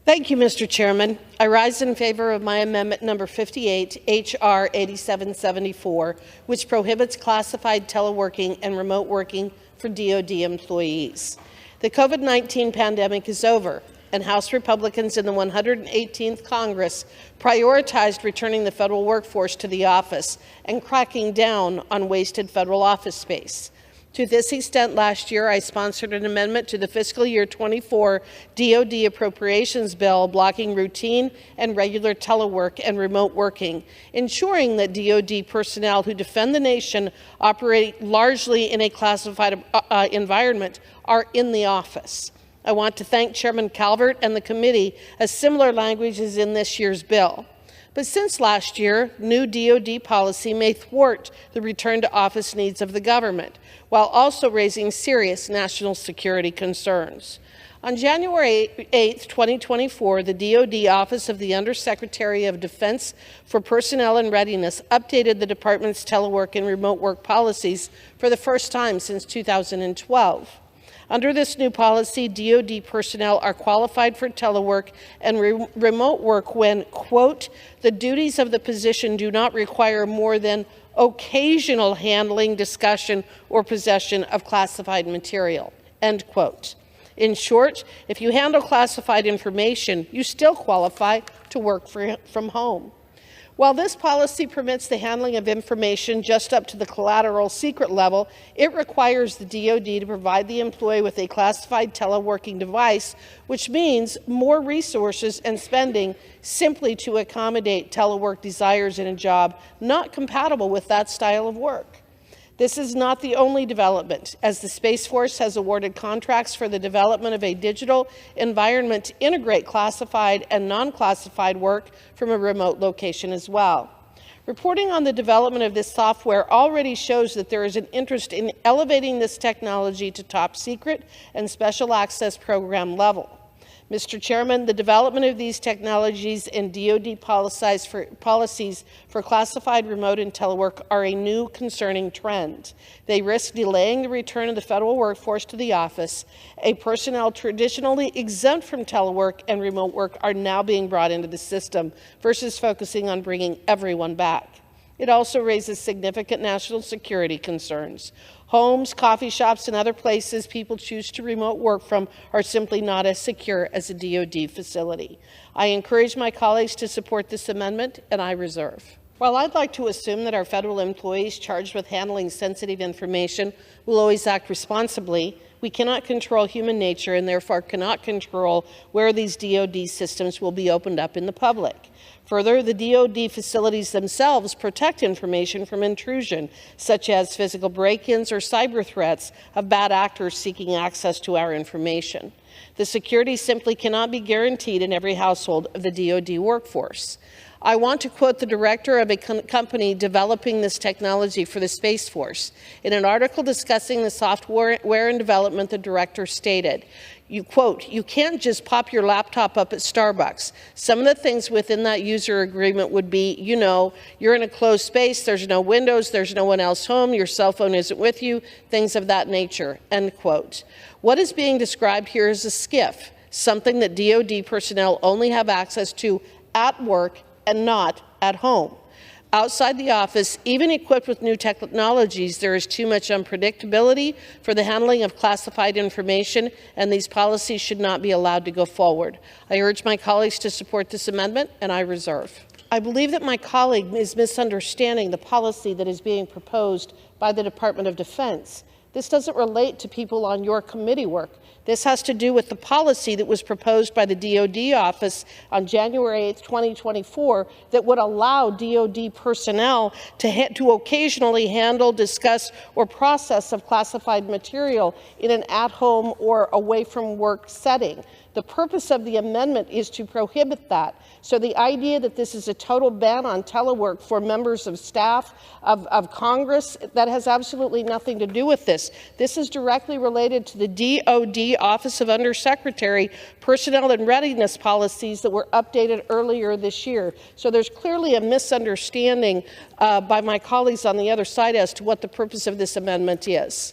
Thank you, Mr. Chairman. I rise in favor of my amendment number 58, H.R. 8774, which prohibits classified teleworking and remote working for DoD employees. The COVID-19 pandemic is over, and House Republicans in the 118th Congress prioritized returning the federal workforce to the office and cracking down on wasted federal office space. To this extent, last year, I sponsored an amendment to the fiscal year 24 DoD appropriations bill blocking routine and regular telework and remote working, ensuring that DoD personnel who defend the nation operate largely in a classified environment are in the office. I want to thank Chairman Calvert and the committee, as similar language is in this year's bill. But since last year, new DoD policy may thwart the return to office needs of the government, while also raising serious national security concerns. On January 8, 2024, the DoD Office of the Undersecretary of Defense for Personnel and Readiness updated the department's telework and remote work policies for the first time since 2012. Under this new policy, DoD personnel are qualified for telework and remote work when, quote, the duties of the position do not require more than occasional handling, discussion, or possession of classified material, end quote. In short, if you handle classified information, you still qualify to work from home. While this policy permits the handling of information just up to the collateral secret level, it requires the DoD to provide the employee with a classified teleworking device, which means more resources and spending simply to accommodate telework desires in a job not compatible with that style of work. This is not the only development, as the Space Force has awarded contracts for the development of a digital environment to integrate classified and non-classified work from a remote location as well. Reporting on the development of this software already shows that there is an interest in elevating this technology to top secret and special access program level. Mr. Chairman, the development of these technologies and DoD policies for classified remote and telework are a new concerning trend. They risk delaying the return of the federal workforce to the office. A personnel traditionally exempt from telework and remote work are now being brought into the system versus focusing on bringing everyone back. It also raises significant national security concerns. Homes, coffee shops, and other places people choose to remote work from are simply not as secure as a DoD facility. I encourage my colleagues to support this amendment, and I reserve. While I'd like to assume that our federal employees charged with handling sensitive information will always act responsibly, we cannot control human nature and therefore cannot control where these DoD systems will be opened up in the public. Further, the DoD facilities themselves protect information from intrusion, such as physical break-ins or cyber threats of bad actors seeking access to our information. The security simply cannot be guaranteed in every household of the DoD workforce. I want to quote the director of a company developing this technology for the Space Force. In an article discussing the software and development, the director stated, you quote, you can't just pop your laptop up at Starbucks. Some of the things within that user agreement would be, you know, you're in a closed space, there's no windows, there's no one else home, your cell phone isn't with you, things of that nature, end quote. What is being described here is a SCIF, something that DoD personnel only have access to at work and not at home. Outside the office, even equipped with new technologies, there is too much unpredictability for the handling of classified information, and these policies should not be allowed to go forward. I urge my colleagues to support this amendment, and I reserve. I believe that my colleague is misunderstanding the policy that is being proposed by the Department of Defense. This doesn't relate to people on your committee work. This has to do with the policy that was proposed by the DoD office on January 8, 2024, that would allow DoD personnel to occasionally handle, discuss, or process of classified material in an at-home or away-from-work setting. The purpose of the amendment is to prohibit that. So the idea that this is a total ban on telework for members of staff of Congress, that has absolutely nothing to do with this. This is directly related to the DoD Office of Undersecretary Personnel and Readiness policies that were updated earlier this year. So there's clearly a misunderstanding by my colleagues on the other side as to what the purpose of this amendment is.